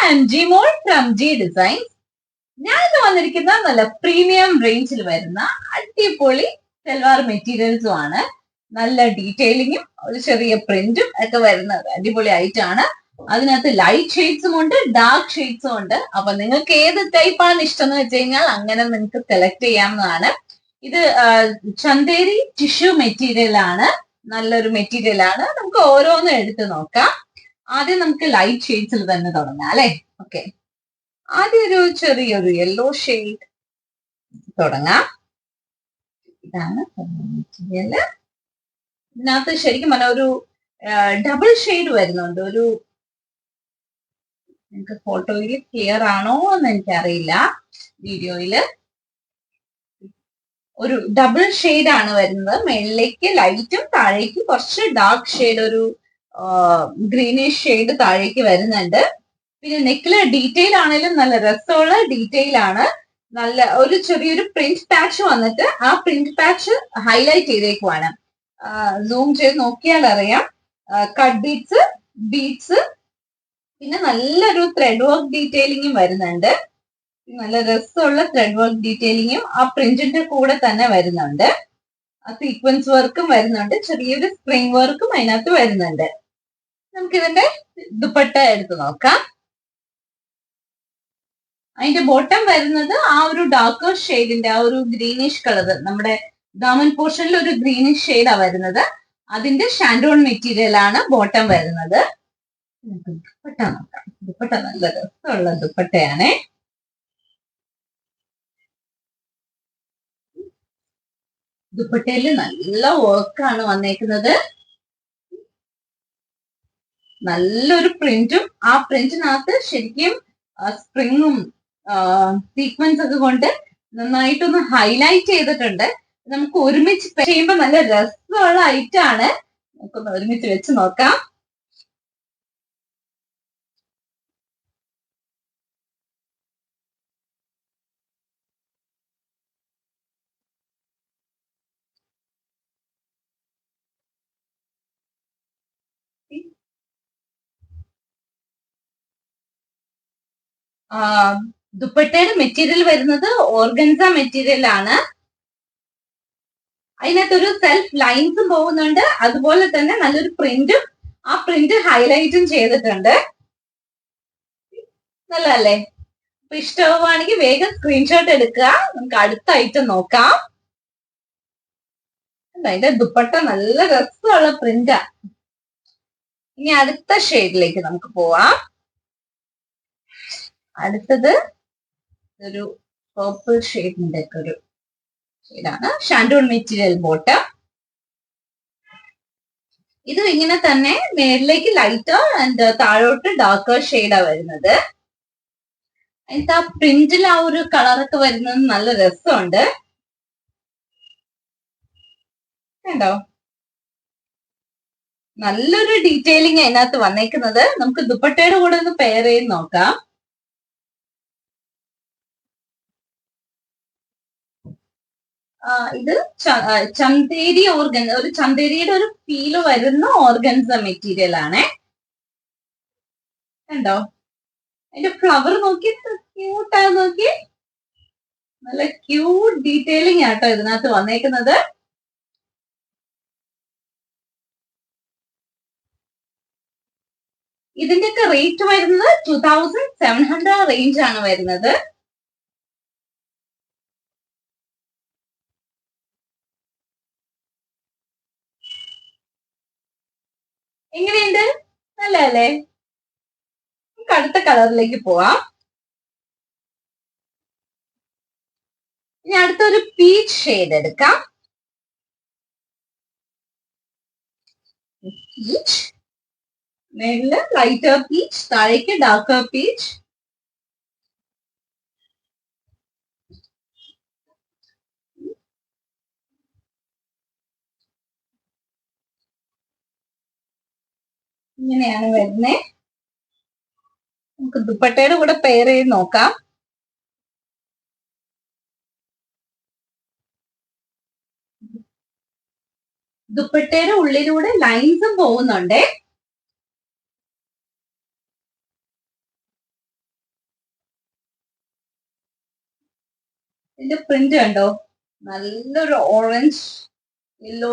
am G Mol from G Designs. ഞാൻ ഇന്ന് വന്നിരിക്കുന്ന നല്ല പ്രീമിയം റേഞ്ചിൽ വരുന്ന അടിപൊളി സൽവാർ മെറ്റീരിയൽസും ആണ്. നല്ല ഡീറ്റെയിലിങ്ങും ഒരു ചെറിയ പ്രിന്റും ഒക്കെ വരുന്ന അടിപൊളി ആയിട്ടാണ്. അതിനകത്ത് ലൈറ്റ് ഷെയ്ഡ്സും ഉണ്ട്, ഡാർക്ക് ഷെയ്ഡ്സും ഉണ്ട്. അപ്പൊ നിങ്ങൾക്ക് ഏത് ടൈപ്പാണ് ഇഷ്ടം എന്ന് വെച്ച് കഴിഞ്ഞാൽ അങ്ങനെ നിങ്ങൾക്ക് സെലക്ട് ചെയ്യാവുന്നതാണ്. ഇത് ചന്തേരി ടിഷ്യൂ മെറ്റീരിയൽ ആണ്, നല്ലൊരു മെറ്റീരിയൽ ആണ്. നമുക്ക് ഓരോന്നും എടുത്ത് നോക്കാം. ആദ്യം നമുക്ക് ലൈറ്റ് ഷെയ്ഡ്സിൽ തന്നെ തുടങ്ങാം അല്ലെ. ഓക്കെ, ആദ്യം ഒരു ചെറിയൊരു യെല്ലോ ഷെയ്ഡ് തുടങ്ങാം. ഇതാണ് മെറ്റീരിയല്. ഇതിനകത്ത് ശരിക്കും പറഞ്ഞ ഒരു ഡബിൾ ഷെയ്ഡ് വരുന്നുണ്ട്. ഒരു നിങ്ങൾക്ക് ഫോട്ടോയിൽ ക്ലിയർ ആണോ എന്ന് എനിക്കറിയില്ല, വീഡിയോയില് ഒരു ഡബിൾ ഷെയ്ഡ് ആണ് വരുന്നത്. മേളിലേക്ക് ലൈറ്റും താഴേക്ക് കുറച്ച് ഡാർക്ക് ഷെയ്ഡ്, ഒരു ഗ്രീനിഷ് ഷെയ്ഡ് താഴേക്ക് വരുന്നുണ്ട്. പിന്നെ നെക്കില് ഡീറ്റെയിൽ ആണെങ്കിലും നല്ല രസമുള്ള ഡീറ്റെയിൽ ആണ്. നല്ല ഒരു ചെറിയൊരു പ്രിന്റ് പാച്ച് വന്നിട്ട് ആ പ്രിന്റ് പാച്ച് ഹൈലൈറ്റ് ചെയ്തേക്കുവാണ്. സൂം ചെയ്ത് നോക്കിയാൽ അറിയാം. കട്ട് ബീഡ്സ്, ബീഡ്സ്, പിന്നെ നല്ലൊരു ത്രെഡ് വർക്ക് ഡീറ്റെയിലിങ്ങും വരുന്നുണ്ട്. നല്ല രസമുള്ള ത്രെഡ് വർക്ക് ഡീറ്റെയിലിങ്ങും ആ പ്രിന്റിന്റെ കൂടെ തന്നെ വരുന്നുണ്ട്. സീക്വൻസ് വർക്കും വരുന്നുണ്ട്, ചെറിയൊരു സ്പ്രിംഗ് വർക്കും അതിനകത്ത് വരുന്നുണ്ട്. നമുക്കിതിന്റെ ദുപ്പട്ട എടുത്ത് നോക്കാം. അതിന്റെ ബോട്ടം വരുന്നത് ആ ഒരു ഡാർക്കർ ഷെയ്ഡിന്റെ ആ ഒരു ഗ്രീനിഷ് കളർ, നമ്മുടെ ദാമൻ പോർഷനിൽ ഒരു ഗ്രീനിഷ് ഷെയ്ഡാ വരുന്നത്. അതിന്റെ ഷാൻഡോൺ മെറ്റീരിയൽ ആണ് ബോട്ടം വരുന്നത്. ദുപ്പട്ട നോക്കാം. ദുപ്പട്ട നല്ല രസമുള്ള ദുപ്പട്ടയാണേ. ദുപ്പട്ടയില് നല്ല വർക്കാണ് വന്നേക്കുന്നത്. നല്ലൊരു പ്രിന്റും ആ പ്രിന്റിനകത്ത് ശരിക്കും സ്പ്രിങ്ങും സീക്വൻസ് ഒക്കെ കൊണ്ട് നന്നായിട്ടൊന്ന് ഹൈലൈറ്റ് ചെയ്തിട്ടുണ്ട്. നമുക്ക് ഒരുമിച്ച് ചെയ്യുമ്പോൾ നല്ല രസമുള്ള ഐറ്റം ആണ്. നമുക്കൊന്ന് ഒരുമിച്ച് വെച്ച് നോക്കാം. ദുപ്പട്ടയുടെ മെറ്റീരിയൽ വരുന്നത് ഓർഗൻസ മെറ്റീരിയൽ ആണ്. അതിനകത്തൊരു സെൽഫ് ലൈൻസും പോകുന്നുണ്ട്, അതുപോലെ തന്നെ നല്ലൊരു പ്രിന്റും ആ പ്രിന്റ് ഹൈലൈറ്റും ചെയ്തിട്ടുണ്ട്. നല്ലതല്ലേ? അപ്പൊ ഇഷ്ടമാണെങ്കിൽ വേഗം സ്ക്രീൻഷോട്ട് എടുക്കുക. നമുക്ക് അടുത്ത ഐറ്റം നോക്കാം. അതിന്റെ ദുപ്പട്ട നല്ല രസമുള്ള പ്രിന്റാ. ഇനി അടുത്ത ഷെയ്ഡിലേക്ക് നമുക്ക് പോവാം. അടുത്തത് ഒരു പേർപ്പിൾ ഷെയ്ഡിന്റെ ഒക്കെ ഒരു ഷെയ്ഡാണ്. ഷാൻഡോൺ മെറ്റീരിയൽ ബോട്ടം. ഇത് ഇങ്ങനെ തന്നെ മേളിലേക്ക് ലൈറ്റർ ആൻഡ് താഴോട്ട് ഡാർക്കർ ഷെയ്ഡാ വരുന്നത്. അതിന്റെ ആ പ്രിന്റിൽ ആ ഒരു കളറൊക്കെ വരുന്നത് നല്ല രസമുണ്ട്. കണ്ടോ? നല്ലൊരു ഡീറ്റെയിലിംഗ് അതിനകത്ത് വന്നേക്കുന്നത്. നമുക്ക് ദുപ്പട്ടയുടെ കൂടെ ഒന്ന് പെയർ ചെയ്ത് നോക്കാം. ഇത് ചന്തേരി ഒരു ചന്തേരിയുടെ ഒരു ഫീല് വരുന്ന ഓർഗൻസ മെറ്റീരിയൽ ആണ്. കണ്ടോ? അതിന്റെ ഫ്ലവർ നോക്കി, ക്യൂട്ടാ നോക്കി. നല്ല ക്യൂട്ട് ഡീറ്റെയിലിംഗ് ആട്ടോ ഇതിനകത്ത് വന്നേക്കുന്നത്. ഇതിന്റെയൊക്കെ റേറ്റ് വരുന്നത് 2700 റേഞ്ച് ആണ് വരുന്നത്. എങ്ങനെയുണ്ട്? നല്ലതല്ലേ? നമുക്ക് അടുത്ത കളറിലേക്ക് പോവാം. ഇനി അടുത്തൊരു പീച്ച് ഷെയ്ഡ് എടുക്കാം. പീച്ച്, മേളില് ലൈറ്റർ പീച്ച്, താഴേക്ക് ഡാർക്കർ പീച്ച്. ഇങ്ങനെയാണ് വരുന്നത്. നമുക്ക് ദുപ്പട്ടയുടെ കൂടെ പെയർ ചെയ്ത് നോക്കാം. ദുപ്പട്ടയുടെ ഉള്ളിലൂടെ ലൈൻസും പോകുന്നുണ്ട്. ഇതിന്റെ പ്രിന്റ് കണ്ടോ, നല്ലൊരു ഓറഞ്ച് യെല്ലോ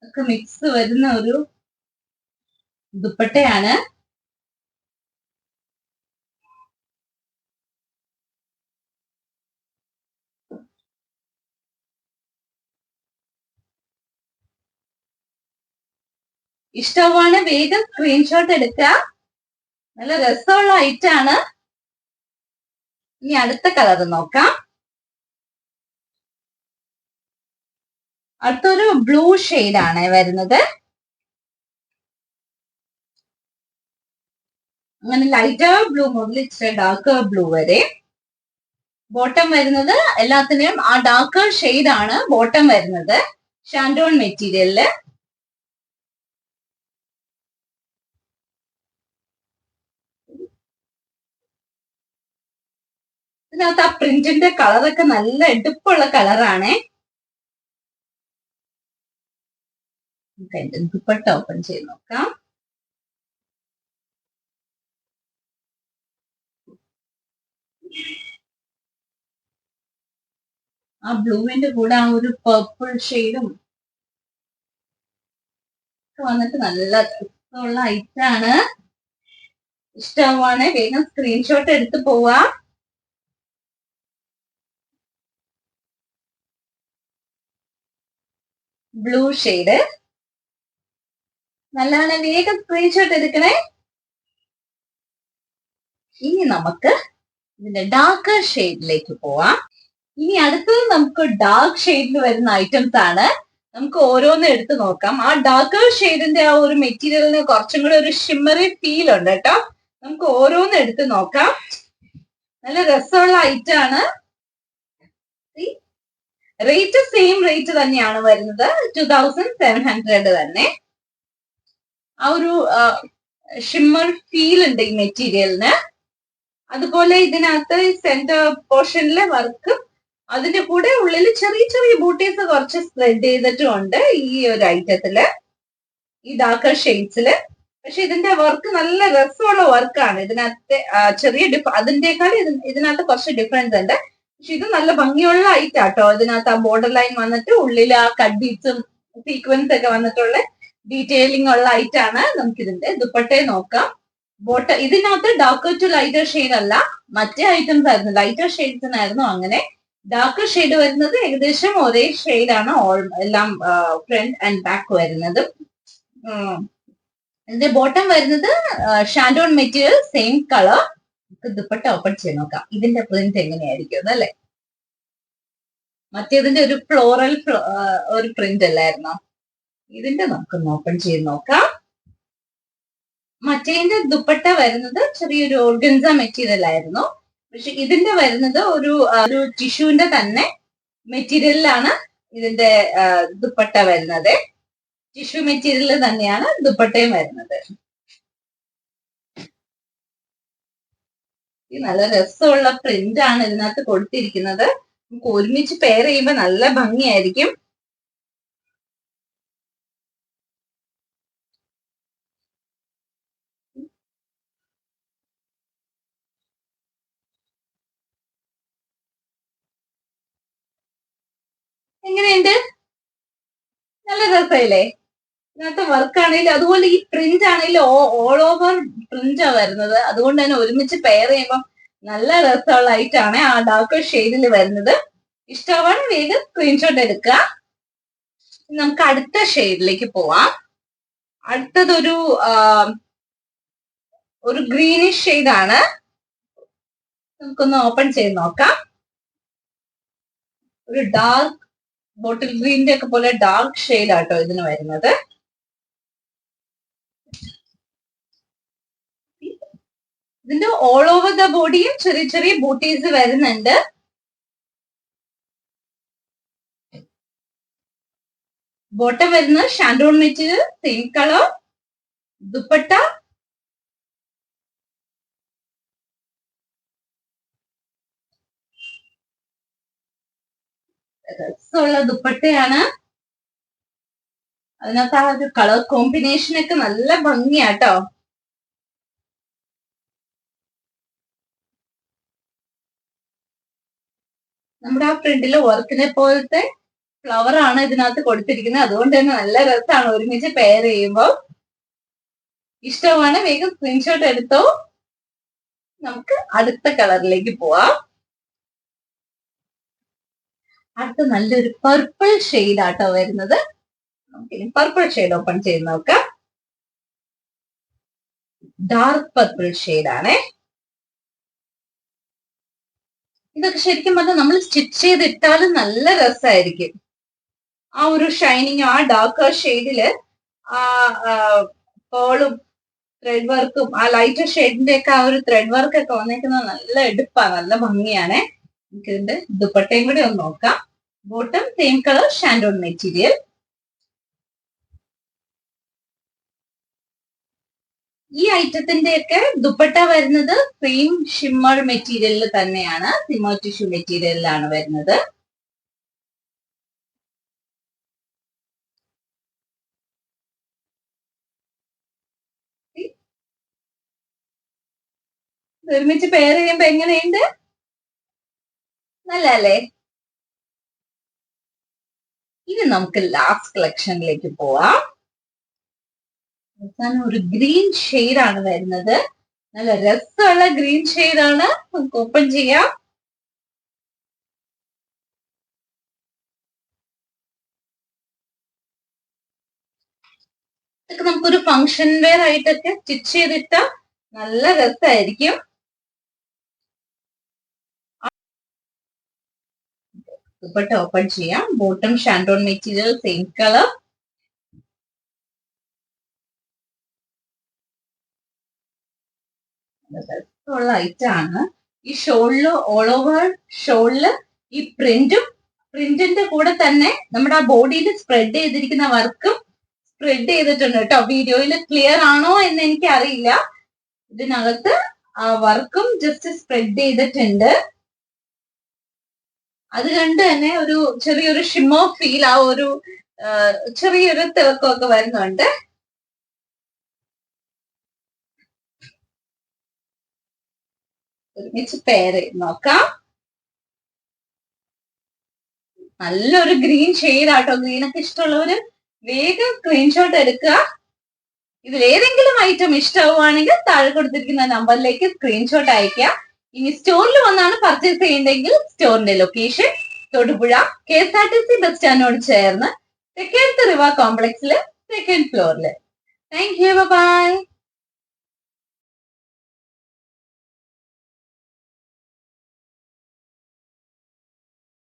ഒക്കെ മിക്സ് വരുന്ന ഒരു ദുപ്പട്ടയാണ്. ഇഷ്ടമാണ് വേഗം സ്ക്രീൻഷോട്ട് എടുക്കുക. നല്ല രസമുള്ള ഐറ്റാണ്. ഇനി അടുത്ത കളർ നോക്കാം. അടുത്തൊരു ബ്ലൂ ആണ് വരുന്നത്. അങ്ങനെ ലൈറ്റർ ബ്ലൂ മുതൽ ഇച്ചിരി ഡാർക്കർ ബ്ലൂ വരെ. ബോട്ടം വരുന്നത് എല്ലാത്തിനും ആ ഡാർക്കർ ആണ് ബോട്ടം വരുന്നത്. ഷാൻഡോൺ മെറ്റീരിയലില്. ഇതിനകത്ത് ആ പ്രിന്റിന്റെ കളറൊക്കെ നല്ല എടുപ്പുള്ള കളറാണ്. ദുപ്പട്ട ഓപ്പൺ ചെയ്ത് നോക്കാം. ആ ബ്ലൂവിന്റെ കൂടെ ആ ഒരു പർപ്പിൾ ഷെയ്ഡും വന്നിട്ട് നല്ല രസമുള്ള ഐറ്റാണ്. ഇഷ്ടമാണ് വേഗം സ്ക്രീൻഷോട്ട് എടുത്ത് പോവാ. ബ്ലൂ ഷെയ്ഡ് നല്ലതാണ്, വേഗം സ്ക്രീൻഷോട്ട് എടുക്കണേ. ഇനി നമുക്ക് ഇതിന്റെ ഡാർക്കർ ഷെയ്ഡിലേക്ക് പോവാം. ഇനി അടുത്തത് നമുക്ക് ഡാർക്ക് ഷെയ്ഡിൽ വരുന്ന ഐറ്റംസ് ആണ്. നമുക്ക് ഓരോന്ന് എടുത്ത് നോക്കാം. ആ ഡാർക്കർ ഷെയ്ഡിന്റെ ആ ഒരു മെറ്റീരിയലിന് കുറച്ചും കൂടെ ഒരു ഷിമ്മറി ഫീൽ ഉണ്ട് കേട്ടോ. നമുക്ക് ഓരോന്ന് എടുത്ത് നോക്കാം. നല്ല രസമുള്ള ഐറ്റാണ്. റേറ്റ് സെയിം റേറ്റ് തന്നെയാണ് വരുന്നത്, 2700 തന്നെ. ആ ഒരു ഷിമ്മർ ഫീൽ ഉണ്ട് ഈ മെറ്റീരിയലിന്. അതുപോലെ ഇതിനകത്ത് സെന്റർ പോർഷനിലെ വർക്ക്, അതിന്റെ കൂടെ ഉള്ളിൽ ചെറിയ ചെറിയ ബൂട്ടീസ് കുറച്ച് സ്പ്രെഡ് ചെയ്തിട്ടുമുണ്ട് ഈ ഒരു ഐറ്റത്തില്, ഈ ഡാർക്കർ ഷെയ്ഡ്സില്. പക്ഷെ ഇതിന്റെ വർക്ക് നല്ല രസമുള്ള വർക്കാണ്. ഇതിനകത്ത് ചെറിയ അതിന്റെക്കാൾ ഇതിനകത്ത് കുറച്ച് ഡിഫറൻസ് ഉണ്ട്. പക്ഷെ ഇത് നല്ല ഭംഗിയുള്ള ഐറ്റാട്ടോ. ഇതിനകത്ത് ആ ബോർഡർ ലൈൻ വന്നിട്ട് ഉള്ളിൽ ആ കട്ട് ബീഡ്സും സീക്വൻസ് ഒക്കെ വന്നിട്ടുള്ള ഡീറ്റെയിലിംഗ് ഉള്ള ഐറ്റാണ്. നമുക്ക് ഇതിന്റെ ദുപ്പട്ടയെ നോക്കാം. ഇതിനകത്ത് ഡാർക്കർ ടു ലൈറ്റർ ഷെയ്ഡ് അല്ല, മറ്റേ ഐറ്റംസ് ആയിരുന്നു. ലൈറ്റർ ഷെയ്ഡ്സിനായിരുന്നു അങ്ങനെ. ഡാർക്കർ ഷെയ്ഡ് വരുന്നത് ഏകദേശം ഒരേ ഷെയ്ഡാണ് എല്ലാം ഫ്രണ്ട് ആൻഡ് ബാക്ക് വരുന്നത്. ഇതിന്റെ ബോട്ടം വരുന്നത് shantoon material, same colour. Dupatta open ചെയ്ത് നോക്കാം ഇതിന്റെ പ്രിന്റ് എങ്ങനെയായിരിക്കും അല്ലെ. മറ്റേതിന്റെ ഒരു ഫ്ലോറൽ ഒരു പ്രിന്റ് അല്ലായിരുന്നോ, ഇതിന്റെ നമുക്കൊന്ന് ഓപ്പൺ ചെയ്ത് നോക്കാം. മറ്റേതിന്റെ ദുപ്പട്ട വരുന്നത് ചെറിയൊരു ഓർഗൻസ മെറ്റീരിയൽ ആയിരുന്നു. പക്ഷെ ഇതിന്റെ വരുന്നത് ഒരു ടിഷ്യൂവിന്റെ തന്നെ മെറ്റീരിയലിലാണ് ഇതിന്റെ ദുപ്പട്ട വരുന്നത്. ടിഷ്യൂ മെറ്റീരിയൽ തന്നെയാണ് ദുപ്പട്ടയും വരുന്നത്. നല്ല രസമുള്ള പ്രിന്റ് ആണ് ഇതിനകത്ത് കൊടുത്തിരിക്കുന്നത്. നമുക്ക് ഒരുമിച്ച് പെയർ ചെയ്യുമ്പോൾ നല്ല ഭംഗിയായിരിക്കും. എങ്ങനെയുണ്ട്? നല്ല രസമില്ലേ? ഇതിനകത്ത് വർക്ക് ആണെങ്കിലും അതുപോലെ ഈ പ്രിന്റ് ആണെങ്കിലും ഓൾ ഓവർ പ്രിന്റാ വരുന്നത്. അതുകൊണ്ട് തന്നെ ഒരുമിച്ച് പെയർ ചെയ്യുമ്പോൾ നല്ല രസമുള്ള ഐറ്റാണ്. ആ ഡാർക്ക് ഷെയ്ഡിൽ വരുന്നത്. ഇഷ്ടമാണ് വേഗം സ്ക്രീൻഷോട്ട് എടുക്കുക. നമുക്ക് അടുത്ത ഷെയ്ഡിലേക്ക് പോവാം. അടുത്തതൊരു ഗ്രീനിഷ് ഷെയ്ഡാണ്. നമുക്കൊന്ന് ഓപ്പൺ ചെയ്ത് നോക്കാം. ഒരു ഡാർക്ക് ബോട്ടിൽ ഗ്രീനിന്റെ ഒക്കെ പോലെ ഡാർക്ക് ഷെയ്ഡ് ആട്ടോ ഇതിന് വരുന്നത്. ഇതിന്റെ ഓൾ ഓവർ ദ ബോഡിയും ചെറിയ ചെറിയ ബൂട്ടീസ് വരുന്നുണ്ട്. ബോട്ടം വരുന്നത് shantoon material, same colour. Dupatta രസമുള്ള ദുപ്പട്ടയാണ്. അതിനകത്ത് ആ ഒരു കളർ കോമ്പിനേഷൻ ഒക്കെ നല്ല ഭംഗിയാട്ടോ. നമ്മുടെ ആ ഫ്രണ്ടിലെ വർക്കിനെ പോലത്തെ ഫ്ലവർ ആണ് ഇതിനകത്ത് കൊടുത്തിരിക്കുന്നത്. അതുകൊണ്ട് തന്നെ നല്ല രസമാണ് ഒരുമിച്ച് പെയർ ചെയ്യുമ്പോൾ. ഇഷ്ടമാണ് വേഗം സ്ക്രീൻഷോട്ട് എടുത്തോ. നമുക്ക് അടുത്ത കളറിലേക്ക് പോവാം. അടുത്ത നല്ലൊരു പർപ്പിൾ ഷെയ്ഡ് ആട്ടോ വരുന്നത്. നമുക്കിനി പർപ്പിൾ ഷെയ്ഡ് ഓപ്പൺ ചെയ്ത് നോക്കാം. ഡാർക്ക് പർപ്പിൾ ഷെയ്ഡ് ആണേ. ഇതൊക്കെ ശരിക്കും പറഞ്ഞാൽ നമ്മൾ സ്റ്റിച്ച് ചെയ്തിട്ടാലും നല്ല രസമായിരിക്കും. ആ ഒരു ഷൈനിങ്, ആ ഡാർക്ക് ഷെയ്ഡില് ആ പേളും ത്രെഡ് വർക്കും ആ ലൈറ്റ് ഷെയ്ഡിന്റെ ഒക്കെ ആ ഒരു ത്രെഡ് വർക്ക് ഒക്കെ വന്നേക്കുന്നത് നല്ല എടുപ്പാണ്, നല്ല ഭംഗിയാണ്. നമുക്ക് ഇതിന്റെ ദുപ്പട്ടയും കൂടി ഒന്ന് നോക്കാം. Bottom same colour shantoon material. ഈ ഐറ്റത്തിന്റെ ഒക്കെ ദുപ്പട്ട വരുന്നത് സെയിം ഷിമ്മർ മെറ്റീരിയലിൽ തന്നെയാണ്, സിമോ ടിഷ്യൂ മെറ്റീരിയലിലാണ് വരുന്നത്. ഒരുമിച്ച് പെയർ ചെയ്യുമ്പോ എങ്ങനെയുണ്ട്? നല്ലല്ലേ? ഇനി നമുക്ക് ലാസ്റ്റ് കളക്ഷനിലേക്ക് പോവാം. അവസാനം ഒരു ഗ്രീൻ ഷെയ്ഡ് ആണ് വരുന്നത്. നല്ല രസമുള്ള ഗ്രീൻ ഷെയ്ഡ് ആണ്. നമുക്ക് ഓപ്പൺ ചെയ്യാം. ഇതൊക്കെ നമുക്കൊരു ഫംഗ്ഷൻ വെയർ ആയിട്ടൊക്കെ സ്റ്റിച്ച് ചെയ്തിട്ട നല്ല രസമായിരിക്കും. ദുപ്പട്ട ഓപ്പൺ ചെയ്യാം. Bottom shantoon material same colour. ഉള്ള ഐറ്റം ആണ്. ഈ ഷോളില് ഓൾ ഓവർ ഷോളില് ഈ പ്രിന്റിന്റെ കൂടെ തന്നെ നമ്മുടെ ആ ബോഡിയിൽ സ്പ്രെഡ് ചെയ്തിരിക്കുന്ന വർക്കും സ്പ്രെഡ് ചെയ്തിട്ടുണ്ട് കേട്ടോ. വീഡിയോയിൽ ക്ലിയർ ആണോ എന്ന് എനിക്ക് അറിയില്ല. ഇതിനകത്ത് ആ വർക്കും ജസ്റ്റ് സ്പ്രെഡ് ചെയ്തിട്ടുണ്ട്. അത് കണ്ട് തന്നെ ഒരു ചെറിയൊരു ഷിമ്മോ ഫീൽ, ആ ഒരു ചെറിയൊരു തിളക്കമൊക്കെ വരുന്നുണ്ട്. ഒരുമിച്ച് പെയർ നോക്കാം. നല്ലൊരു ഗ്രീൻ ഷെയ്ഡ് ആട്ടോ. ഗ്രീനൊക്കെ ഇഷ്ടമുള്ളവര് വേഗം സ്ക്രീൻഷോട്ട് എടുക്കുക. ഇതിൽ ഏതെങ്കിലും ഐറ്റം ഇഷ്ടമാവുകയാണെങ്കിൽ താഴെ കൊടുത്തിരിക്കുന്ന നമ്പറിലേക്ക് സ്ക്രീൻഷോട്ട് അയക്കുക. ഇനി സ്റ്റോറിൽ വന്നാണ് പർച്ചേസ് ചെയ്യേണ്ടെങ്കിൽ സ്റ്റോറിന്റെ ലൊക്കേഷൻ തൊടുപുഴ KSRTC ബസ് സ്റ്റാൻഡിനോട് ചേർന്ന് തെക്കേടത്ത് റിവ കോംപ്ലക്സില് സെക്കൻഡ് ഫ്ലോറില്. Thank you, by.